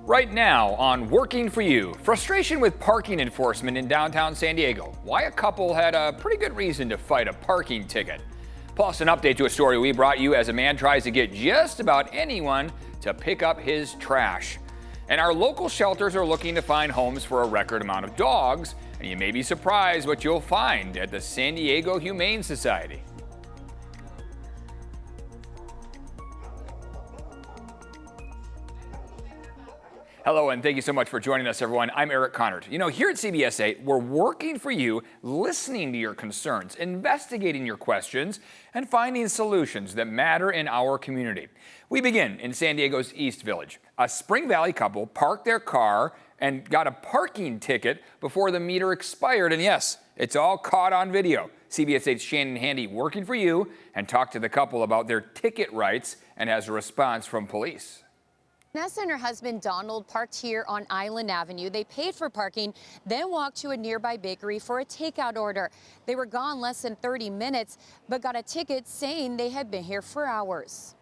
Right now on Working for You, frustration with parking enforcement in downtown San Diego. Why a couple had a pretty good reason to fight a parking ticket. Plus an update to a story we brought you as a man tries to get just about anyone to pick up his trash. And our local shelters are looking to find homes for a record amount of dogs, and you may be surprised what you'll find at the San Diego Humane Society. Hello, and thank you so much for joining us, everyone. I'm Eric Connard. You know, here at CBS 8, we're working for you, listening to your concerns, investigating your questions, and finding solutions that matter in our community. We begin in San Diego's East Village. A Spring Valley couple parked their car and got a parking ticket before the meter expired. And yes, it's all caught on video. CBS 8's Shannon Handy working for you and talked to the couple about their ticket rights and has a response from police. Vanessa and her husband Donald parked here on Island Avenue. They paid for parking, then walked to a nearby bakery for a takeout order. They were gone less than 30 minutes, but got a ticket saying they had been here for hours.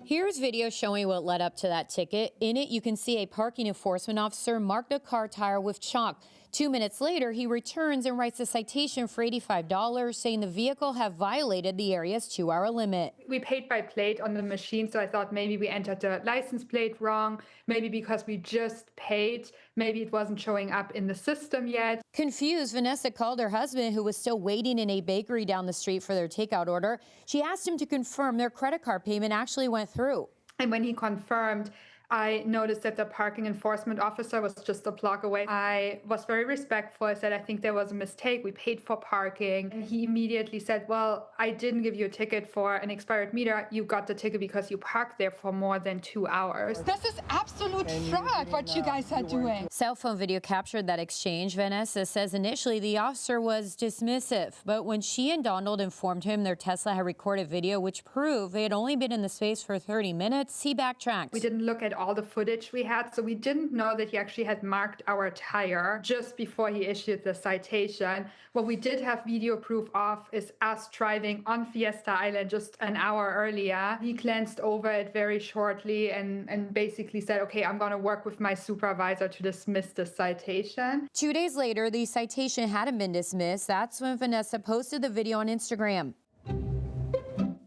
Here's video showing what led up to that ticket. In it, you can see a parking enforcement officer marked a car tire with chalk. 2 minutes later, he returns and writes a citation for $85, saying the vehicle had violated the area's 2-hour limit. We paid by plate on the machine, so I thought maybe we entered the license plate wrong, maybe because we just paid, maybe it wasn't showing up in the system yet. Confused, Vanessa called her husband, who was still waiting in a bakery down the street for their takeout order. She asked him to confirm their credit card payment actually went through. And when he confirmed, I noticed that the parking enforcement officer was just a block away. I was very respectful. I said, I think there was a mistake. We paid for parking. And he immediately said, well, I didn't give you a ticket for an expired meter. You got the ticket because you parked there for more than 2 hours. This is absolute fraud, what you guys are doing. Cell phone video captured that exchange. Vanessa says initially the officer was dismissive, but when she and Donald informed him their Tesla had recorded video which proved they had only been in the space for 30 minutes, he backtracked. We didn't look at all the footage we had, so we didn't know that he actually had marked our tire just before he issued the citation. What we did have video proof of is us driving on Fiesta Island just an hour earlier. He glanced over it very shortly and basically said, okay, I'm going to work with my supervisor to dismiss the citation. 2 days later, the citation hadn't been dismissed. That's when Vanessa posted the video on Instagram.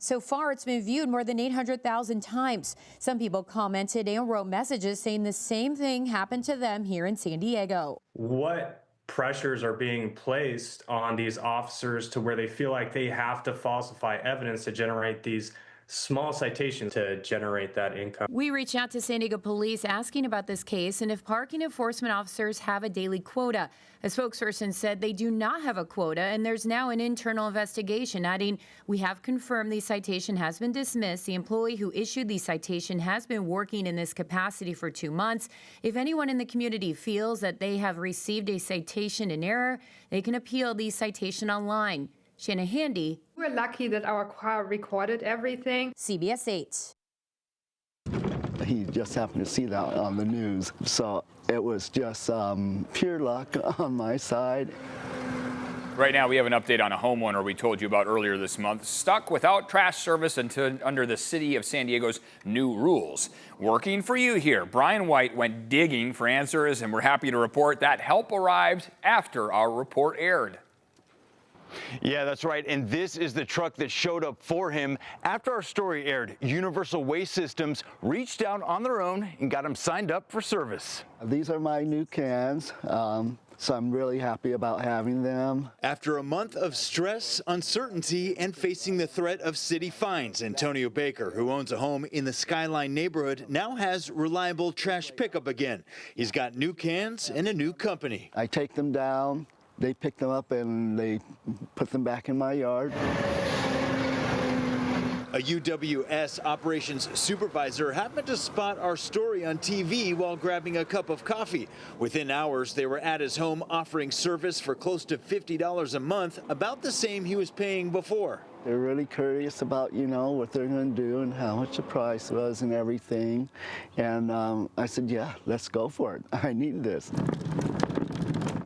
So far, it's been viewed more than 800,000 times. Some people commented and wrote messages saying the same thing happened to them here in San Diego. What pressures are being placed on these officers to where they feel like they have to falsify evidence to generate these small citations to generate that income? We reached out to San Diego police asking about this case and if parking enforcement officers have a daily quota. A spokesperson said they do not have a quota and there's now an internal investigation, adding, we have confirmed the citation has been dismissed. The employee who issued the citation has been working in this capacity for 2 months. If anyone in the community feels that they have received a citation in error, they can appeal the citation online. Shannon Handy. We're lucky that our car recorded everything. CBS 8. He just happened to see that on the news, so it was just pure luck on my side. Right now, we have an update on a homeowner we told you about earlier this month, stuck without trash service under the city of San Diego's new rules. Working for you here, Brian White went digging for answers, and we're happy to report that help arrived after our report aired. Yeah, that's right. And this is the truck that showed up for him after our story aired. Universal Waste Systems reached out on their own and got him signed up for service. These are my new cans, so I'm really happy about having them. After a month of stress, uncertainty, and facing the threat of city fines, Antonio Baker, who owns a home in the Skyline neighborhood, now has reliable trash pickup again. He's got new cans and a new company. I take them down. They pick them up and they put them back in my yard. A UWS operations supervisor happened to spot our story on TV while grabbing a cup of coffee. Within hours, they were at his home offering service for close to $50 a month, about the same he was paying before. They're really curious about, you know, what they're going to do and how much the price was and everything. And I said, yeah, let's go for it. I need this.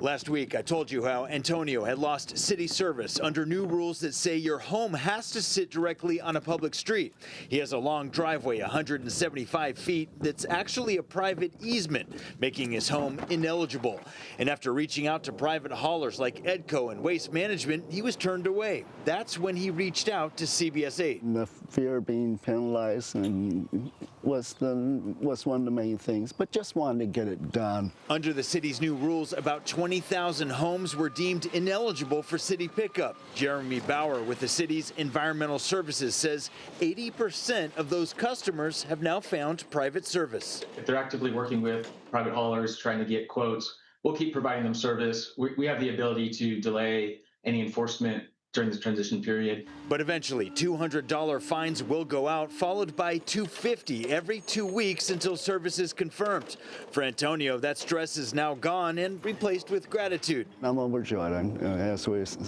Last week, I told you how Antonio had lost city service under new rules that say your home has to sit directly on a public street. He has a long driveway, 175 feet, that's actually a private easement, making his home ineligible. And after reaching out to private haulers like Edco and Waste Management, he was turned away. That's when he reached out to CBS 8. The fear of being penalized and was one of the main things, but just wanted to get it done. Under the city's new rules, about 20,000 homes were deemed ineligible for city pickup. Jeremy Bauer with the city's environmental services says 80% of those customers have now found private service. If they're actively working with private haulers, trying to get quotes, we'll keep providing them service. We have the ability to delay any enforcement during this transition period. But eventually, $200 fines will go out, followed by $250 every 2 weeks until service is confirmed. For Antonio, that stress is now gone and replaced with gratitude. I'm overjoyed. As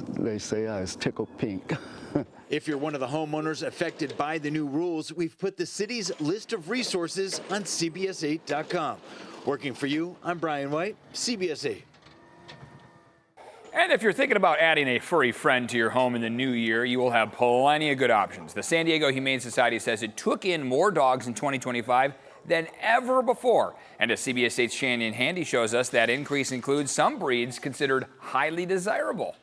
they say, I was tickled pink. If you're one of the homeowners affected by the new rules, we've put the city's list of resources on CBS8.com. Working for you, I'm Brian White, CBS 8. And if you're thinking about adding a furry friend to your home in the new year, you will have plenty of good options. The San Diego Humane Society says it took in more dogs in 2025 than ever before. And as CBS 8's Shannon Handy shows us, that increase includes some breeds considered highly desirable.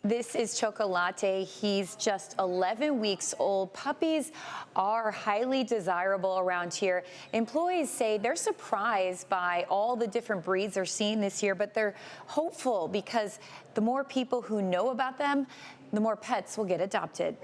This is Chocolate. He's just 11 weeks old. Puppies are highly desirable around here. Employees say they're surprised by all the different breeds they're seeing this year, but they're hopeful because the more people who know about them, the more pets will get adopted.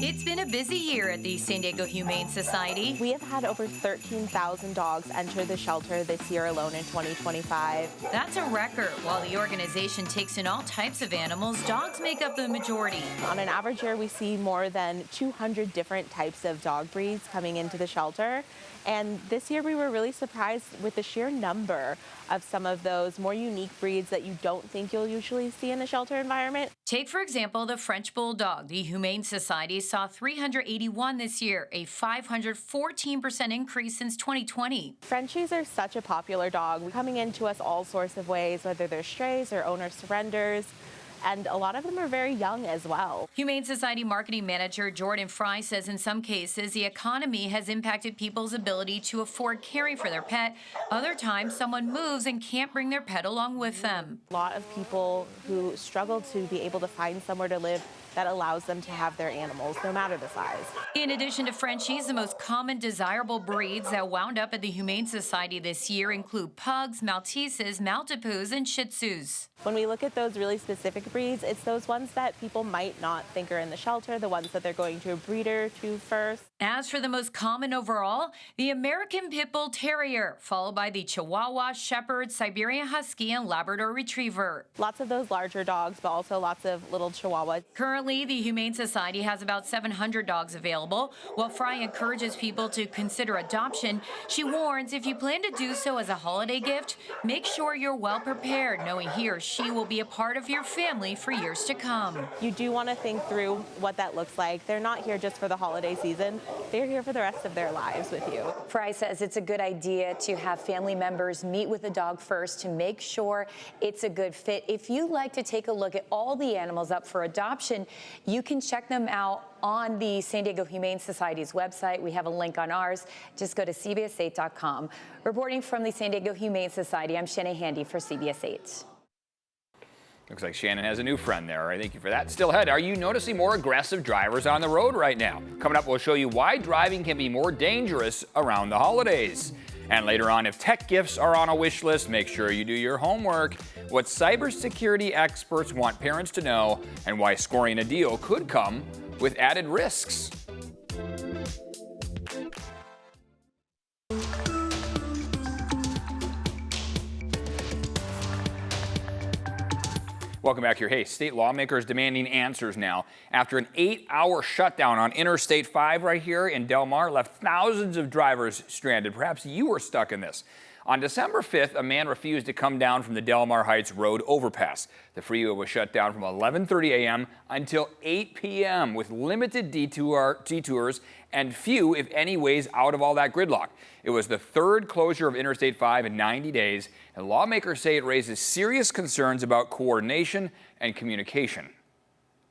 It's been a busy year at the San Diego Humane Society. We have had over 13,000 dogs enter the shelter this year alone in 2025. That's a record. While the organization takes in all types of animals, dogs make up the majority. On an average year, we see more than 200 different types of dog breeds coming into the shelter. And this year we were really surprised with the sheer number of some of those more unique breeds that you don't think you'll usually see in a shelter environment. Take, for example, the French Bulldog. The Humane Society saw 381 this year, a 514% increase since 2020. Frenchies are such a popular dog, coming into us all sorts of ways, whether they're strays or owner surrenders. And a lot of them are very young as well. Humane Society Marketing Manager Jordan Fry says in some cases, the economy has impacted people's ability to afford caring for their pet. Other times, someone moves and can't bring their pet along with them. A lot of people who struggle to be able to find somewhere to live that allows them to have their animals, no matter the size. In addition to Frenchies, the most common desirable breeds that wound up at the Humane Society this year include pugs, Malteses, Maltipoos, and Shih Tzus. When we look at those really specific breeds, it's those ones that people might not think are in the shelter, the ones that they're going to a breeder to first. As for the most common overall, the American Pit Bull Terrier, followed by the Chihuahua, Shepherd, Siberian Husky, and Labrador Retriever. Lots of those larger dogs, but also lots of little Chihuahuas. Currently, the Humane Society has about 700 dogs available. While Fry encourages people to consider adoption, she warns if you plan to do so as a holiday gift, make sure you're well prepared, knowing he or she will be a part of your family for years to come. You do want to think through what that looks like. They're not here just for the holiday season. They're here for the rest of their lives with you. Fry says it's a good idea to have family members meet with the dog first to make sure it's a good fit. If you'd like to take a look at all the animals up for adoption, you can check them out on the San Diego Humane Society's website. We have a link on ours. Just go to CBS8.com. Reporting from the San Diego Humane Society, I'm Shannon Handy for CBS 8. Looks like Shannon has a new friend there. Thank you for that. Still ahead, are you noticing more aggressive drivers on the road right now? Coming up, we'll show you why driving can be more dangerous around the holidays. And later on, if tech gifts are on a wish list, make sure you do your homework. What cybersecurity experts want parents to know, and why scoring a deal could come with added risks. Welcome back here. Hey, state lawmakers demanding answers now after an 8-hour shutdown on Interstate 5 right here in Del Mar left thousands of drivers stranded. Perhaps you were stuck in this. On December 5th, a man refused to come down from the Del Mar Heights Road overpass. The freeway was shut down from 11:30 a.m. until 8 p.m. with limited detours and few, if any, ways out of all that gridlock. It was the third closure of Interstate 5 in 90 days, and lawmakers say it raises serious concerns about coordination and communication.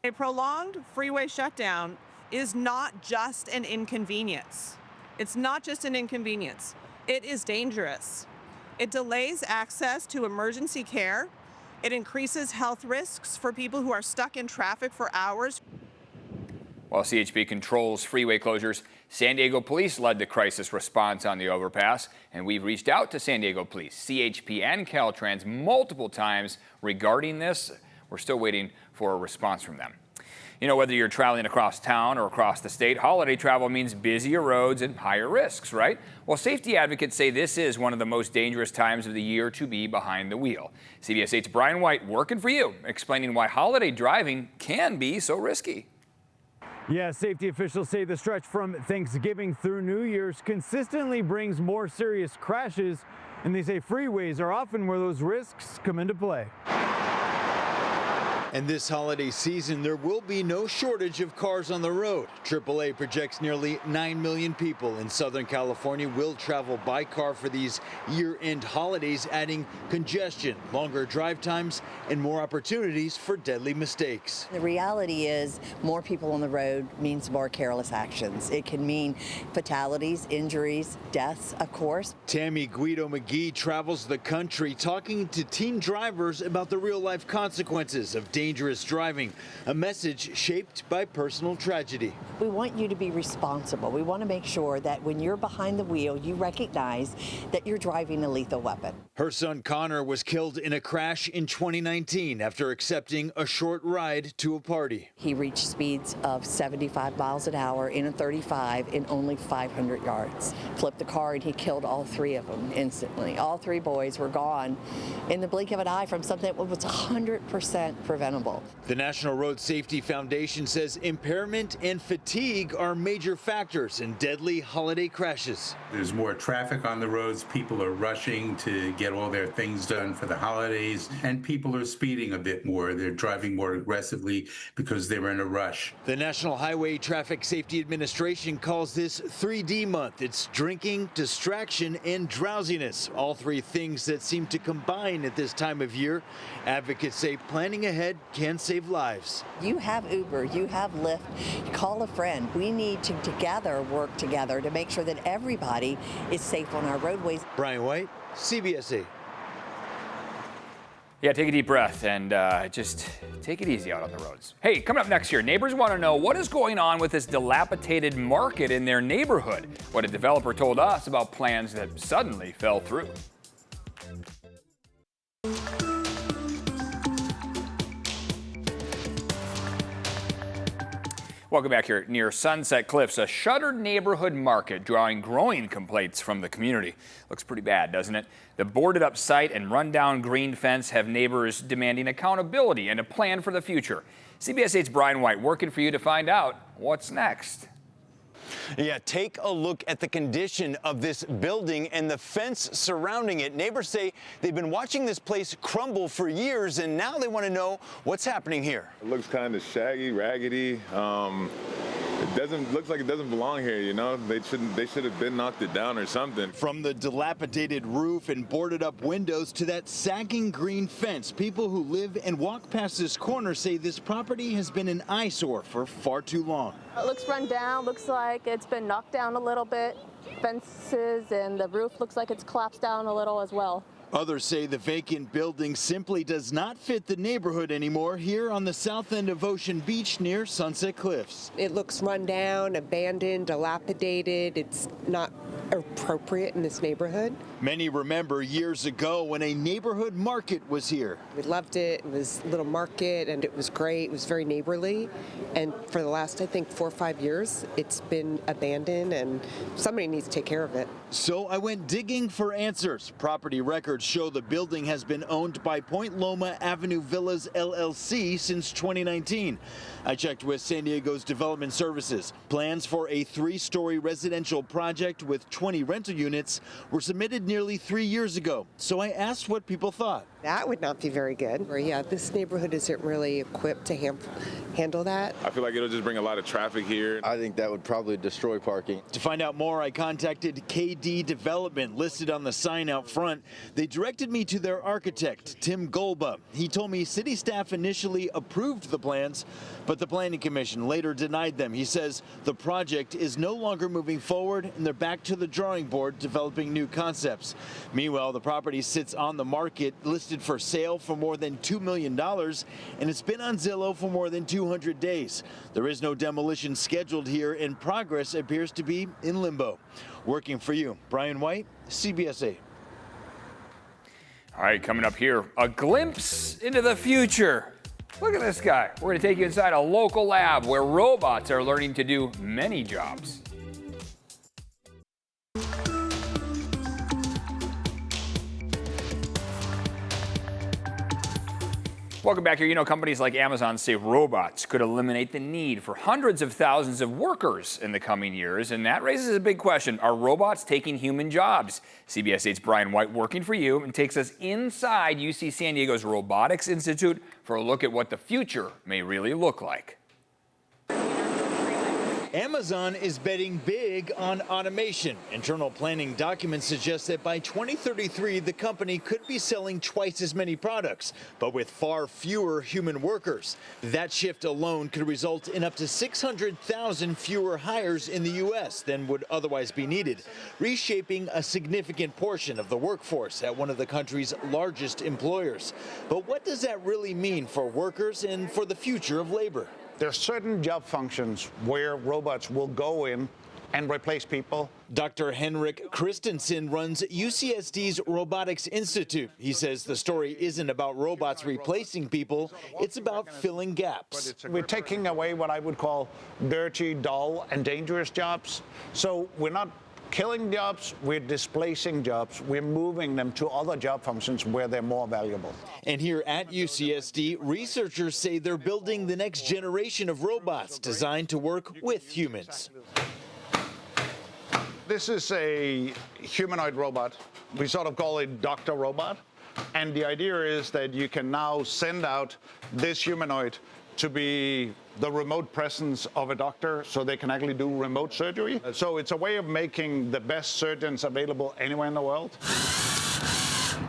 A prolonged freeway shutdown is not just an inconvenience. It's not just an inconvenience. It is dangerous. It delays access to emergency care. It increases health risks for people who are stuck in traffic for hours. While CHP controls freeway closures, San Diego Police led the crisis response on the overpass, and we've reached out to San Diego Police, CHP, and Caltrans multiple times regarding this. We're still waiting for a response from them. You know, whether you're traveling across town or across the state, holiday travel means busier roads and higher risks, right? Well, safety advocates say this is one of the most dangerous times of the year to be behind the wheel. CBS 8's Brian White working for you, explaining why holiday driving can be so risky. Yeah, safety officials say the stretch from Thanksgiving through New Year's consistently brings more serious crashes, and they say freeways are often where those risks come into play. And this holiday season, there will be no shortage of cars on the road. AAA projects nearly 9 million people in Southern California will travel by car for these year-end holidays, adding congestion, longer drive times, and more opportunities for deadly mistakes. The reality is more people on the road means more careless actions. It can mean fatalities, injuries, deaths, of course. Tammy Guido McGee travels the country talking to teen drivers about the real-life consequences of dangerous driving, a message shaped by personal tragedy. We want you to be responsible. We want to make sure that when you're behind the wheel, you recognize that you're driving a lethal weapon. Her son Connor was killed in a crash in 2019 after accepting a short ride to a party. He reached speeds of 75 miles an hour in a 35 in only 500 yards. Flipped the car and he killed all three of them instantly. All three boys were gone in the blink of an eye from something that was 100% preventable. The National Road Safety Foundation says impairment and fatigue are major factors in deadly holiday crashes. There's more traffic on the roads. People are rushing to get all their things done for the holidays, and people are speeding a bit more. They're driving more aggressively because they're in a rush. The National Highway Traffic Safety Administration calls this 3D month. It's drinking, distraction, and drowsiness, all three things that seem to combine at this time of year. Advocates say planning ahead can save lives. You have Uber, you have Lyft, call a friend. We need to together work together to make sure that everybody is safe on our roadways. Brian White, CBS 8. Yeah, take a deep breath and just take it easy out on the roads. Hey, coming up next year, neighbors want to know what is going on with this dilapidated market in their neighborhood. What a developer told us about plans that suddenly fell through. Welcome back here. Near Sunset Cliffs, a shuttered neighborhood market drawing growing complaints from the community. Looks pretty bad, doesn't it? The boarded up site and rundown green fence have neighbors demanding accountability and a plan for the future. CBS 8's Brian White working for you to find out what's next. Yeah, take a look at the condition of this building and the fence surrounding it. Neighbors say they've been watching this place crumble for years, and now they want to know what's happening here. It looks kind of shaggy, raggedy. Looks like it doesn't belong here, you know? They should have been knocked it down or something. From the dilapidated roof and boarded up windows to that sagging green fence, people who live and walk past this corner say this property has been an eyesore for far too long. It looks run down, looks like it's been knocked down a little bit. Fences and the roof looks like it's collapsed down a little as well. Others say the vacant building simply does not fit the neighborhood anymore here on the south end of Ocean Beach near Sunset Cliffs. It looks run down, abandoned, dilapidated. It's not appropriate in this neighborhood. Many remember years ago when a neighborhood market was here. We loved it. It was a little market and it was great. It was very neighborly. And for the last, I think, 4 or 5 years, it's been abandoned and somebody needs to take care of it. So I went digging for answers. Property records Records show the building has been owned by Point Loma Avenue Villas LLC since 2019. I checked with San Diego's Development Services. Plans for a 3-story residential project with 20 rental units were submitted nearly 3 years ago. So I asked what people thought. That would not be very good. Or yeah, this neighborhood isn't really equipped to handle that. I feel like it'll just bring a lot of traffic here. I think that would probably destroy parking. To find out more, I contacted KD Development, listed on the sign out front. They directed me to their architect, Tim Golba. He told me city staff initially approved the plans, but the Planning Commission later denied them. He says the project is no longer moving forward and they're back to the drawing board developing new concepts. Meanwhile, the property sits on the market, listed for sale for more than $2 million, and it's been on Zillow for more than 200 days. There is no demolition scheduled here, and progress appears to be in limbo. Working for you, Brian White, CBS 8. All right, coming up here, a glimpse into the future. Look at this guy. We're going to take you inside a local lab where robots are learning to do many jobs. Welcome back here. You know, companies like Amazon say robots could eliminate the need for hundreds of thousands of workers in the coming years, and that raises a big question. Are robots taking human jobs? CBS 8's Brian White working for you and takes us inside UC San Diego's Robotics Institute for a look at what the future may really look like. Amazon is betting big on automation. Internal planning documents suggest that by 2033, the company could be selling twice as many products, but with far fewer human workers. That shift alone could result in up to 600,000 fewer hires in the U.S. than would otherwise be needed, reshaping a significant portion of the workforce at one of the country's largest employers. But what does that really mean for workers and for the future of labor? There are certain job functions where robots will go in and replace people. Dr. Henrik Christensen runs UCSD's Robotics Institute. He says the story isn't about robots replacing people, it's about filling gaps. We're taking away what I would call dirty, dull, and dangerous jobs. So we're not killing jobs, we're displacing jobs, we're moving them to other job functions where they're more valuable. And here at UCSD, researchers say they're building the next generation of robots designed to work with humans. This is a humanoid robot. We sort of call it Dr. Robot. And the idea is that you can now send out this humanoid to be the remote presence of a doctor so they can actually do remote surgery. So it's a way of making the best surgeons available anywhere in the world.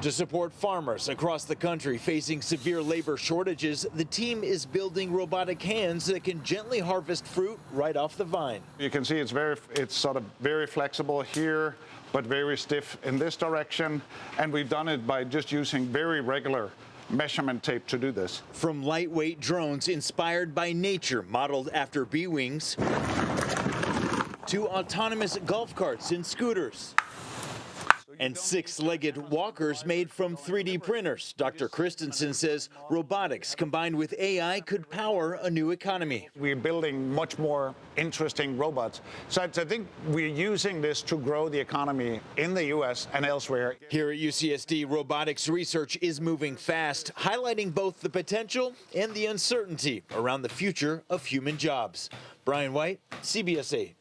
To support farmers across the country facing severe labor shortages, the team is building robotic hands that can gently harvest fruit right off the vine. You can see it's sort of very flexible here, but very stiff in this direction. And we've done it by just using very regular measurement tape to do this. From lightweight drones inspired by nature, modeled after bee wings, to autonomous golf carts and scooters, and 6-legged walkers made from 3D printers. Dr. Christensen says robotics combined with AI could power a new economy. We're building much more interesting robots. So I think we're using this to grow the economy in the U.S. and elsewhere. Here at UCSD, robotics research is moving fast, highlighting both the potential and the uncertainty around the future of human jobs. Brian White, CBS 8.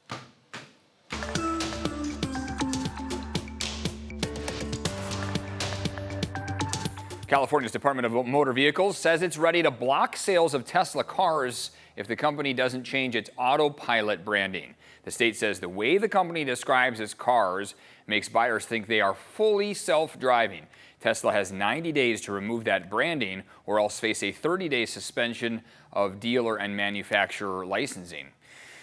California's Department of Motor Vehicles says it's ready to block sales of Tesla cars if the company doesn't change its autopilot branding. The state says the way the company describes its cars makes buyers think they are fully self-driving. Tesla has 90 days to remove that branding or else face a 30-day suspension of dealer and manufacturer licensing.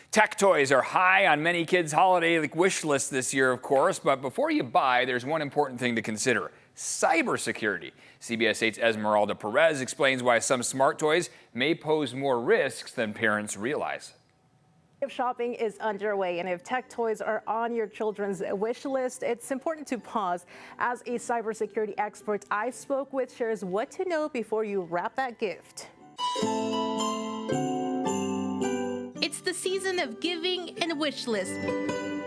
Tech toys are high on many kids' holiday wish lists this year, of course, but before you buy, there's one important thing to consider: cybersecurity. CBS 8's Esmeralda Perez explains why some smart toys may pose more risks than parents realize. If shopping is underway and if tech toys are on your children's wish list, it's important to pause. As a cybersecurity expert I spoke with shares what to know before you wrap that gift. It's the season of giving and wish lists.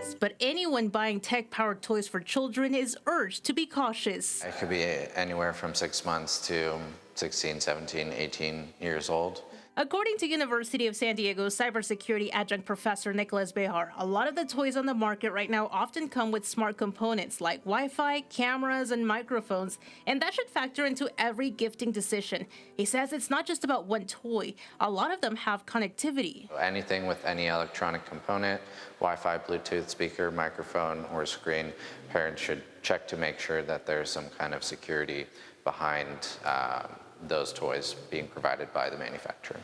companies. But anyone buying tech-powered toys for children is urged to be cautious. It could be anywhere from 6 months to 16, 17, 18 years old. According to University of San Diego's cybersecurity adjunct professor Nicholas Behar, a lot of the toys on the market right now often come with smart components like Wi-Fi, cameras, and microphones, and that should factor into every gifting decision. He says it's not just about one toy. A lot of them have connectivity. Anything with any electronic component, Wi-Fi, Bluetooth, speaker, microphone, or screen, parents should check to make sure that there's some kind of security behind those toys being provided by the manufacturer.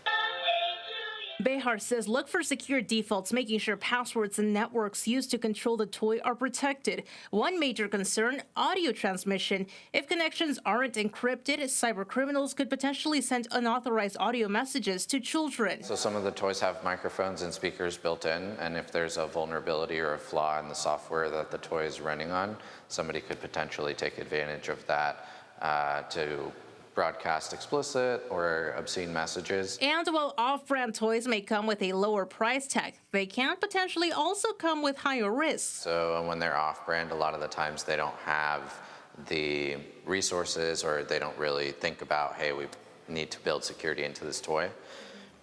Behar says look for secure defaults, making sure passwords and networks used to control the toy are protected. One major concern, audio transmission. If connections aren't encrypted, cyber criminals could potentially send unauthorized audio messages to children. So some of the toys have microphones and speakers built in, and if there's a vulnerability or a flaw in the software that the toy is running on, somebody could potentially take advantage of that to broadcast explicit or obscene messages. And while off-brand toys may come with a lower price tag, they can potentially also come with higher risks. So when they're off-brand, a lot of the times they don't have the resources, or they don't really think about, hey, we need to build security into this toy,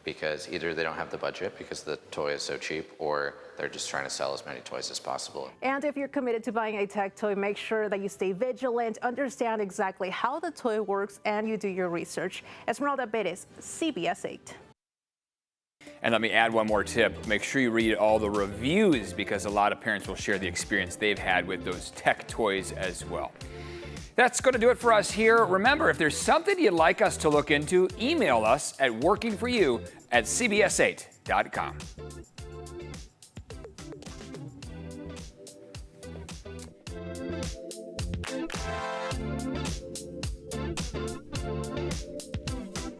because either they don't have the budget because the toy is so cheap, or they're just trying to sell as many toys as possible. And if you're committed to buying a tech toy, make sure that you stay vigilant, understand exactly how the toy works, and you do your research. Esmeralda Perez, CBS 8. And let me add one more tip. Make sure you read all the reviews, because a lot of parents will share the experience they've had with those tech toys as well. That's going to do it for us here. Remember, if there's something you'd like us to look into, email us at workingforyou@cbs8.com.